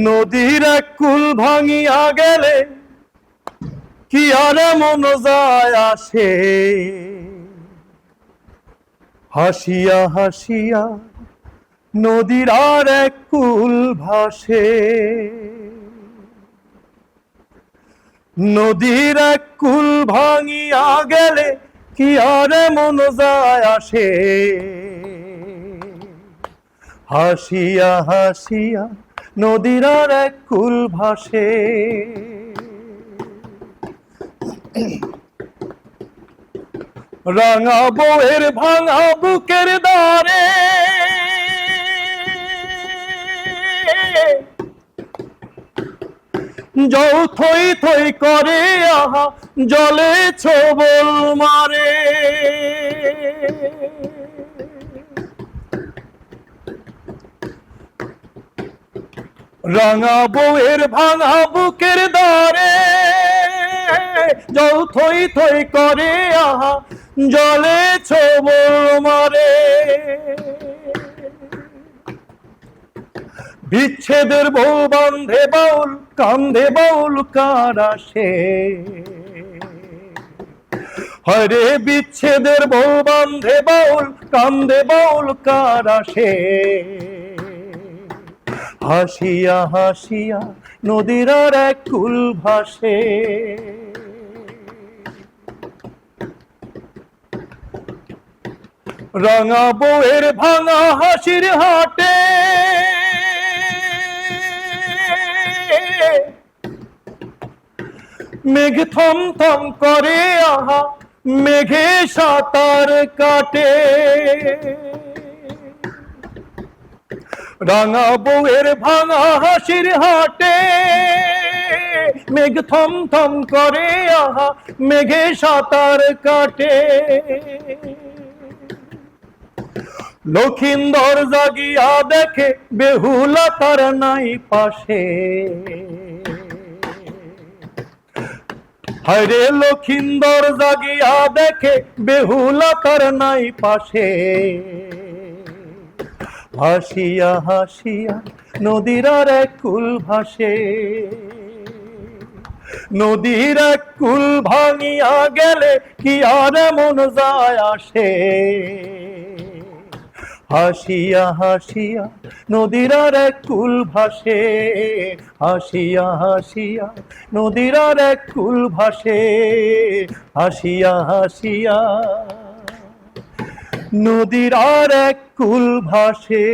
নদীর এক কুল ভাঙিয়া গেলে কি আর মন যায় আসে, হাসিয়া হাসিয়া নদীর আর এক কুল ভাসে। নদীর এক কুল ভাঙিয়া গেলে কি আর মন যায় আসে, হাসিয়া হাসিয়া নদীর আর এক কুল ভাসে। রাঙা বউয়ের ভাঙা বুকের দ্বারে জল থই থই করে আহা জলে ছোবল মারে। রাঙা বউয়ের ভাঙা বুকের দ্বারে জল থই থই করে আহা জলে ছোবল মারে। বিচ্ছেদের বউ বান্ধে বাউল কান্ধে বাউল কার আসে, হরে বিচ্ছেদের বউ বান্ধে বাউল কান্ধে বাউল কার আসে, হাসিয়া হাসিয়া নদীর আর এক কুল ভাসে। রাঙা বউয়ের ভাঙা হাসির হাটে মেঘ থম থম করে আহা মেঘে সাঁতার কাটে। রাঙা বউয়ের ভাঙা হাসির হাটে মেঘ থম থম করে আহা মেঘে সাঁতার কাটে। লক্ষিন্দর জাগিয়া দেখে বেহুলা তার নাই পাশে, হরে লক্ষিন্দর জাগিয়া দেখে বেহুলা তার নাই পাশে, হাসিয়া হাসিয়া নদীর আর এক কুল ভাসে। নদীর এক কুল ভাঙিয়া গেলে কি আর মন যায় আসে, হাসিয়া হাসিয়া নদীর আর এক কুল ভাসে, হাসিয়া হাসিয়া নদীর আর এক কুল ভাসে, হাসিয়া হাসিয়া নদীর আর এক কুল ভাসে।